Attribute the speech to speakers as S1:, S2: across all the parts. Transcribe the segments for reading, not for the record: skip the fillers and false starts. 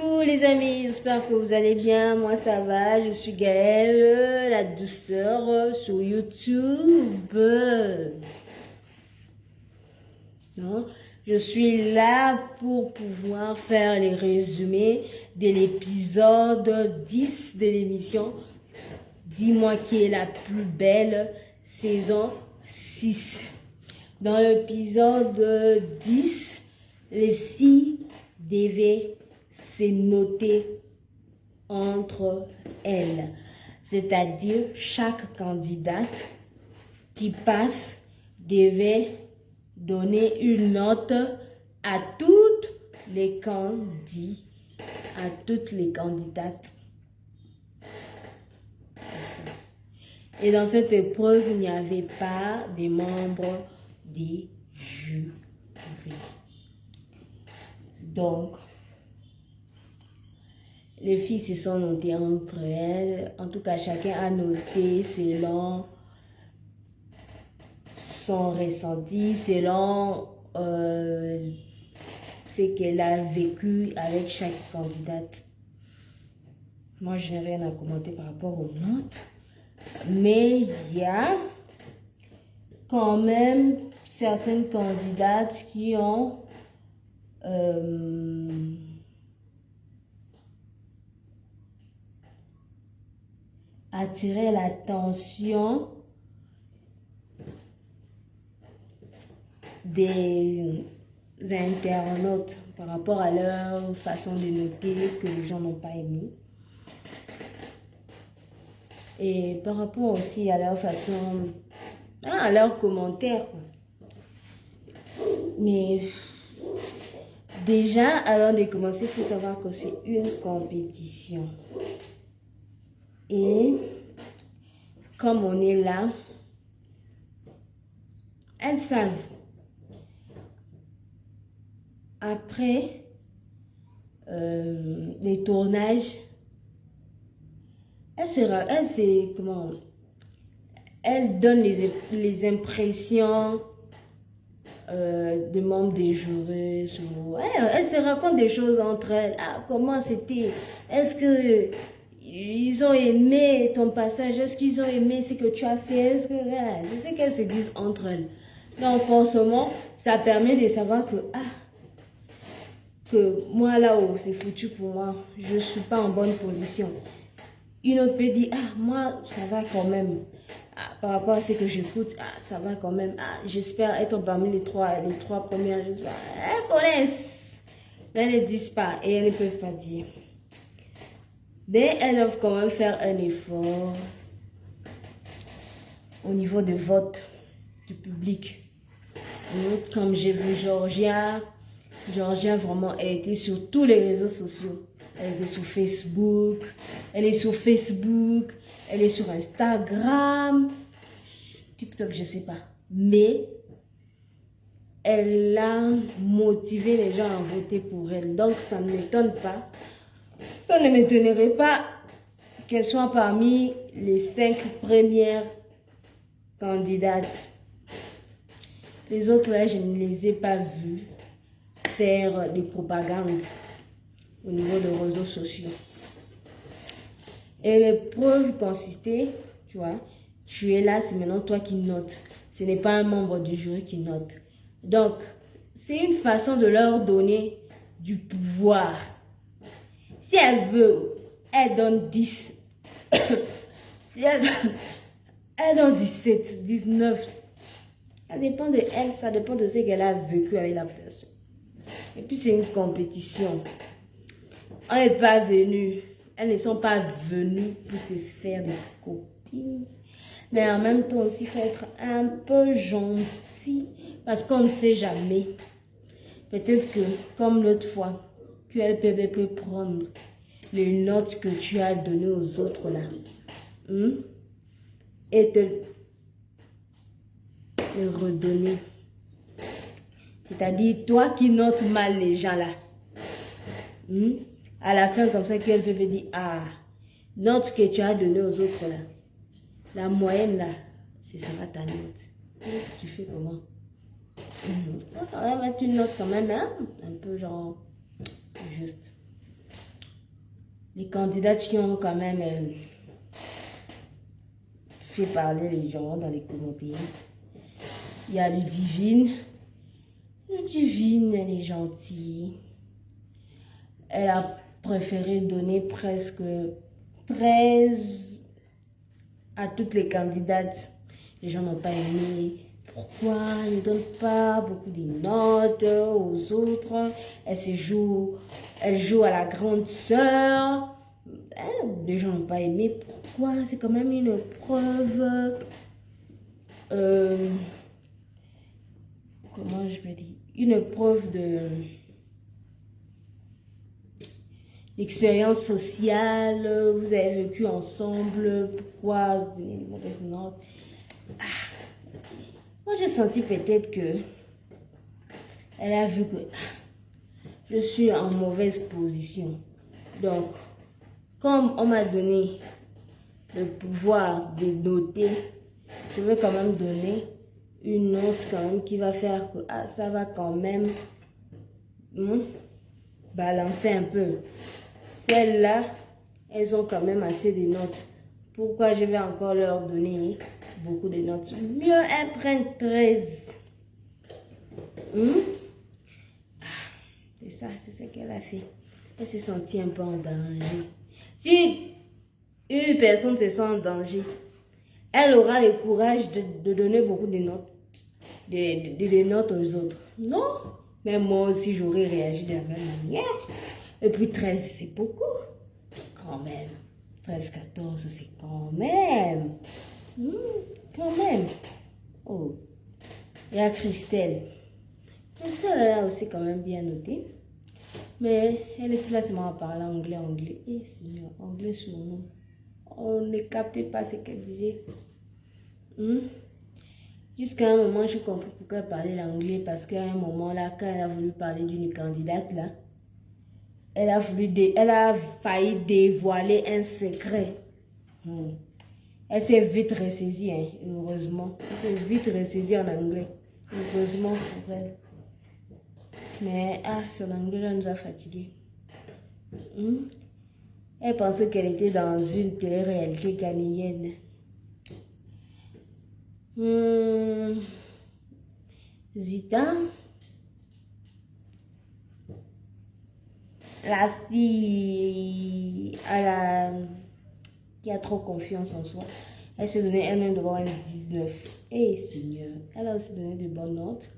S1: Coucou les amis, j'espère que vous allez bien. Moi ça va, je suis Gaëlle, la douceur sur YouTube. Non, je suis là pour pouvoir faire les résumés de l'épisode 10 de l'émission Dis-moi qui est la plus belle, saison 6. Dans l'épisode 10, les filles devaient se noter entre elles. C'est-à-dire, chaque candidate qui passe devait donner une note à toutes les candidates. Et dans cette épreuve, il n'y avait pas des membres des jurys. Donc, les filles se sont notées entre elles. En tout cas, chacun a noté selon son ressenti, selon ce qu'elle a vécu avec chaque candidate. Moi, je n'ai rien à commenter par rapport aux notes. Mais il y a quand même certaines candidates qui ont attiré l'attention des internautes par rapport à leur façon de noter que les gens n'ont pas aimé. Et par rapport aussi à leur façon, à leurs commentaires. Mais déjà, avant de commencer, il faut savoir que c'est une compétition. Et comme on est là, elles savent. Après les tournages, elle donne les impressions des membres des jurés. Elle se raconte des choses entre elles. Ah, comment c'était? Est-ce que ils ont aimé ton passage? Est-ce qu'ils ont aimé ce que tu as fait? Je sais qu'elles se disent entre elles. Donc forcément, ça permet de savoir que moi là où c'est foutu pour moi, je ne suis pas en bonne position. Une autre peut dire, moi, ça va quand même. Par rapport à ce que j'écoute, ça va quand même. J'espère être parmi les trois premières. Elles connaissent. Mais elles ne disent pas et elles ne peuvent pas dire. Mais elles doivent quand même faire un effort au niveau de vote du public. Comme j'ai vu Georgia vraiment a été sur tous les réseaux sociaux. Elle est sur Facebook, elle est sur Instagram, TikTok, je sais pas. Mais elle a motivé les gens à voter pour elle. Donc ça ne m'étonne pas. Ça ne m'étonnerait pas qu'elle soit parmi les 5 premières candidates. Les autres là, je ne les ai pas vues faire des propagandes au niveau des réseaux sociaux. Et l'épreuve consistait, tu vois, tu es là, c'est maintenant toi qui notes. Ce n'est pas un membre du jury qui note. Donc, c'est une façon de leur donner du pouvoir. Si elle veut, elle donne 10. Si elle donne 17, 19. Ça dépend de elle, ça dépend de ce qu'elle a vécu avec la personne. Et puis c'est une compétition. On n'est pas venu, elles ne sont pas venues pour se faire des copines. Mais en même temps aussi, il faut être un peu gentil parce qu'on ne sait jamais. Peut-être que, comme l'autre fois, QLPB peut prendre les notes que tu as données aux autres là. Et te les redonner. C'est-à-dire, toi qui notes mal les gens là. À la fin, comme ça, QLPB dit, note que tu as donné aux autres là. La moyenne là, ce sera ta note. Tu fais comment? On va mettre une note quand même, hein? Un peu genre juste. les candidates qui ont quand même fait parler les gens dans les commentaires. Il y a Ludivine. Ludivine, elle est gentille. Elle a préféré donner presque 13 à toutes les candidates. Les gens n'ont pas aimé. Pourquoi elle ne donne pas beaucoup de notes aux autres? Elle joue à la grande sœur. Les gens n'ont pas aimé. Pourquoi? C'est quand même une preuve. Comment je peux dire? Une preuve d'expérience sociale. Vous avez vécu ensemble. Pourquoi vous donnez des mauvaises notes? Moi, j'ai senti peut-être que elle a vu que je suis en mauvaise position. Donc, comme on m'a donné le pouvoir de noter, je vais quand même donner une note quand même qui va faire que ça va quand même balancer un peu. Celles-là, elles ont quand même assez de notes. Pourquoi je vais encore leur donner beaucoup de notes? Mieux elles prennent 13. C'est ça, c'est ce qu'elle a fait. Elle s'est sentie un peu en danger. Si une personne se sent en danger, elle aura le courage de donner beaucoup de notes, des notes aux autres. Non, mais moi aussi j'aurais réagi de la même manière. Et puis 13, c'est beaucoup. Quand même. 13, 14, c'est quand même. Quand même. Oh. Il y a Christelle. Christelle, elle a aussi quand même bien noté. Mais elle était là seulement à parler anglais. Eh, Seigneur, anglais sur nous. On ne captait pas ce qu'elle disait. Jusqu'à un moment, je comprends pourquoi elle parlait l'anglais. Parce qu'à un moment, là, quand elle a voulu parler d'une candidate, là, elle a failli dévoiler un secret. Elle s'est vite ressaisie, hein, heureusement. Elle s'est vite ressaisie en anglais. Heureusement pour elle. Mais, son anglais là nous a fatigués. Elle pensait qu'elle était dans une télé-réalité ghanéenne. Zita, la fille qui a trop confiance en soi, elle s'est donnée elle-même devant un 19. Eh Seigneur, elle a aussi donné de bonnes notes.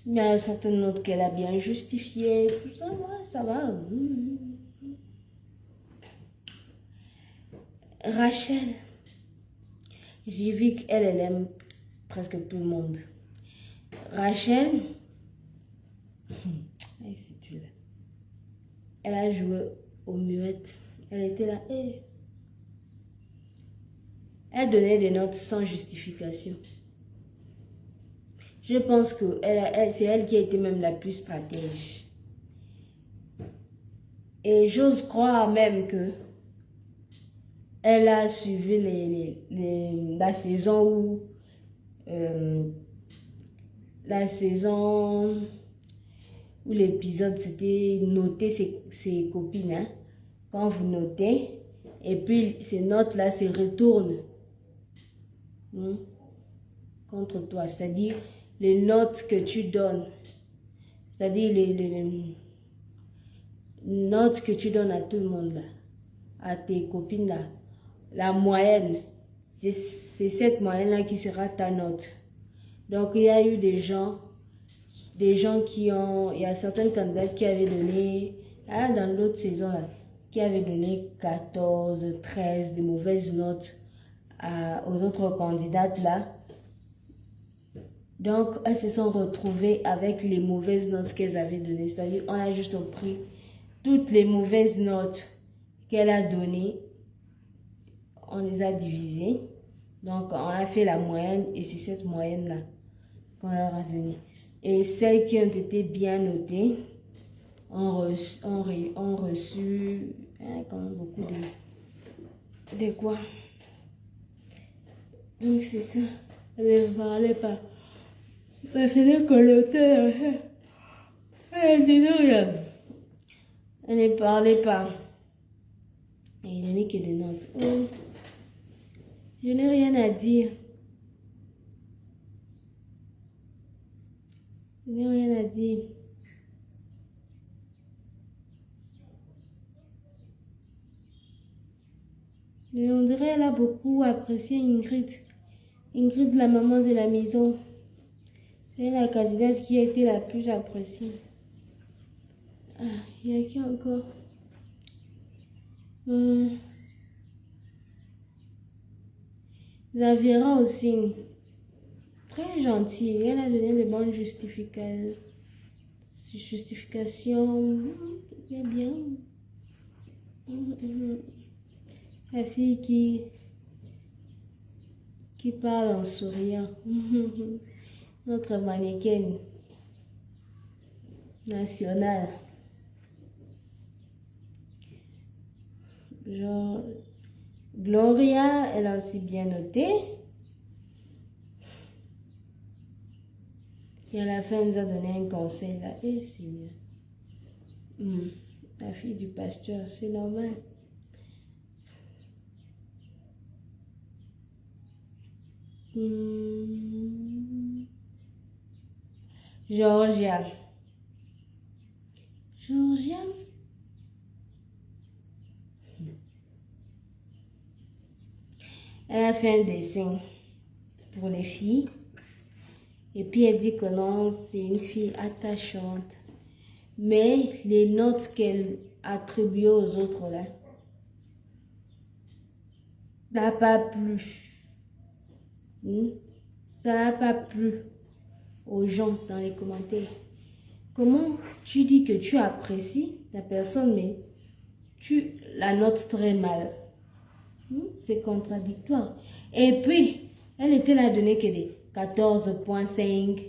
S1: Il y a certaines notes qu'elle a bien justifiées. Tout ça, ouais, ça va. Rachel, j'ai vu qu'elle aime presque tout le monde. Rachel, elle a joué aux muettes. Elle était là. Elle donnait des notes sans justification. Je pense que c'est elle qui a été même la plus stratège. Et j'ose croire même que elle a suivi la saison où l'épisode c'était noter ses copines. Hein. Quand vous notez, et puis ces notes-là se retournent contre toi. C'est-à-dire les notes que tu donnes. C'est-à-dire les notes que tu donnes à tout le monde, là, à tes copines, là. La moyenne, c'est cette moyenne-là qui sera ta note. Donc, il y a eu des gens qui ont... Il y a certaines candidates qui avaient donné, dans l'autre saison, là, qui avaient donné 14, 13, de mauvaises notes aux autres candidates, là. Donc, elles se sont retrouvées avec les mauvaises notes qu'elles avaient données. C'est-à-dire, on a juste pris toutes les mauvaises notes qu'elle a données. On les a divisées. Donc, on a fait la moyenne et c'est cette moyenne-là qu'on leur a donnée. Et celles qui ont été bien notées ont reçu quand même beaucoup de quoi. Donc, c'est ça. Elle ne parlait pas. Elle faisait collecter. Elle ne parlait pas. Et il n'est que des notes. Oh, je n'ai rien à dire. Je n'ai rien à dire. Mais on dirait qu'elle a beaucoup apprécié Ingrid. Ingrid, la maman de la maison. C'est la candidate qui a été la plus appréciée. Ah, il y a qui encore? Zavira aussi. Très gentille. Elle a donné de bonnes justifications. Bien, bien. La fille qui parle en souriant. Notre mannequin national. Genre, Gloria, elle a aussi bien noté. Et à la fin, elle nous a donné un conseil là. Et c'est mieux. La fille du pasteur, c'est normal. Georgia. Georgia. Elle a fait un dessin pour les filles. Et puis elle dit que non, c'est une fille attachante. Mais les notes qu'elle attribuait aux autres là, n'a pas plu. Ça n'a pas plu aux gens dans les commentaires. Comment tu dis que tu apprécies la personne, mais tu la notes très mal? C'est contradictoire. Et puis, elle était là donné que des 14,5,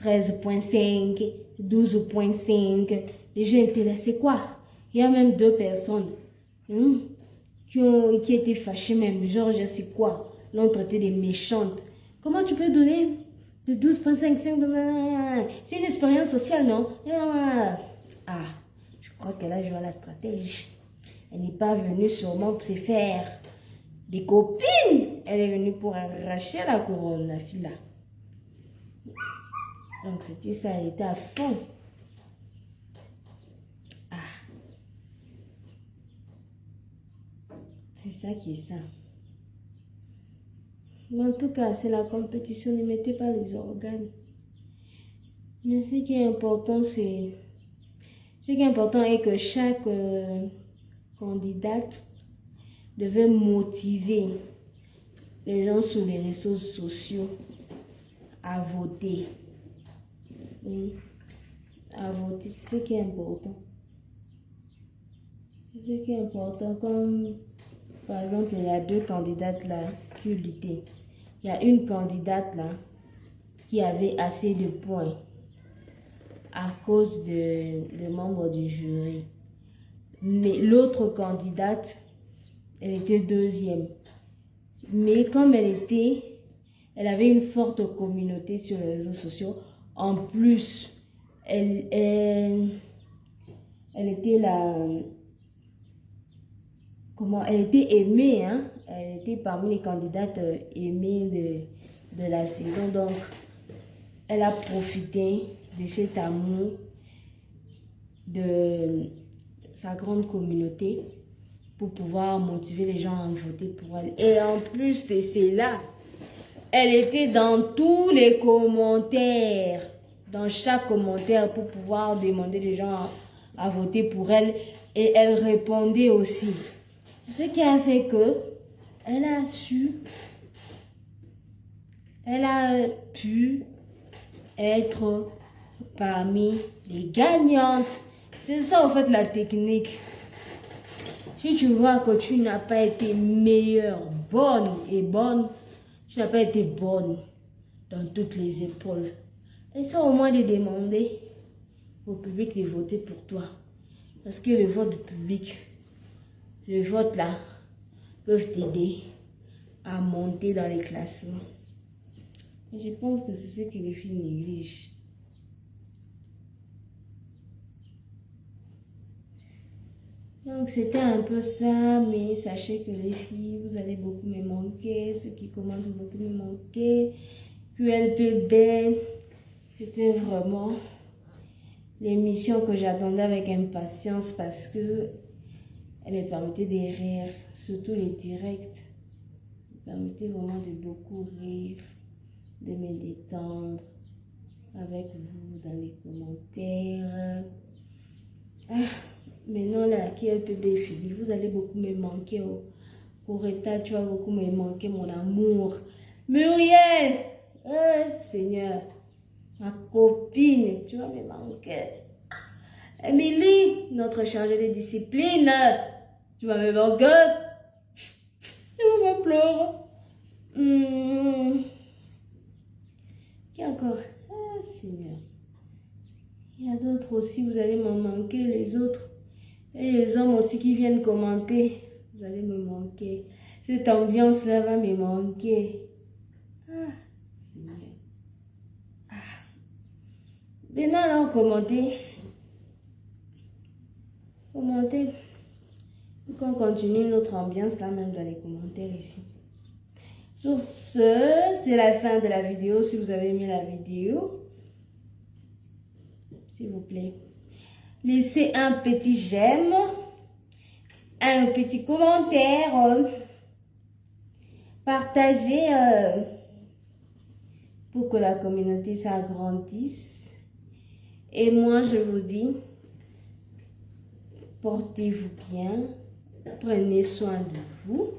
S1: 13,5, 12,5. Les gens étaient là, c'est quoi? Il y a même 2 personnes qui étaient fâchées même. Genre, je sais quoi? L'ont traité des méchantes. Comment tu peux donner de 12,5? C'est une expérience sociale, non? Ah, je crois qu'elle a joué à la stratégie. Elle n'est pas venue sûrement pour se faire des copines. Elle est venue pour arracher la couronne, la fille là. Donc c'était ça, elle était à fond. Ah. C'est ça qui est ça. Mais en tout cas, c'est la compétition, ne mettez pas les organes. Mais ce qui est important, est que chaque candidate devait motiver les gens sur les réseaux sociaux à voter. À voter, c'est ce qui est important. C'est ce qui est important. Comme par exemple, il y a 2 candidates là qui luttaient. Il y a une candidate là qui avait assez de points à cause des membres du jury. Mais l'autre candidate, elle était 2e. Mais comme elle avait une forte communauté sur les réseaux sociaux, en plus, elle était elle était aimée, hein? Elle était parmi les candidates aimées de la saison. Donc, elle a profité de cet amour de sa grande communauté pour pouvoir motiver les gens à voter pour elle. Et en plus de cela, elle était dans tous les commentaires, dans chaque commentaire pour pouvoir demander les gens à voter pour elle. Et elle répondait aussi. Ce qui a fait que elle a pu être parmi les gagnantes. C'est ça en fait la technique. Si tu vois que tu n'as pas été meilleure, bonne, tu n'as pas été bonne dans toutes les épreuves. Essaie au moins de demander au public de voter pour toi. Parce que le vote du public, le vote là, peuvent t'aider à monter dans les classements. Et je pense que c'est ce que les filles négligent. Donc c'était un peu ça, mais sachez que les filles, vous allez beaucoup me manquer. Ceux qui commentent vont beaucoup me manquer. QLPB, c'était vraiment l'émission que j'attendais avec impatience parce que elle me permettait de rire, surtout les directs. Elle me permettait vraiment de beaucoup rire, de me détendre avec vous dans les commentaires. Ah, maintenant là, QLPB est fini, vous allez beaucoup me manquer. Oh. Coretta, tu vas beaucoup me manquer, mon amour. Muriel, Seigneur, ma copine, tu vas me manquer. Émilie, notre chargée de discipline, tu vas me manquer. Je vais pleurer. Qui encore? Ah, Seigneur. Il y a d'autres aussi, vous allez m'en manquer, les autres. Et les hommes aussi qui viennent commenter, vous allez me manquer. Cette ambiance-là va me manquer. Ah, Seigneur. Ah. Maintenant, là, commentez. Commentez. Qu'on continue notre ambiance là, même dans les commentaires ici. Sur ce, c'est la fin de la vidéo. Si vous avez aimé la vidéo, s'il vous plaît, laissez un petit j'aime, un petit commentaire, partagez pour que la communauté s'agrandisse. Et moi, je vous dis, portez-vous bien, prenez soin de vous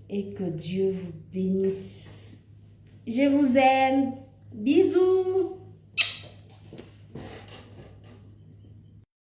S1: et que Dieu vous bénisse. Je vous aime. Bisous.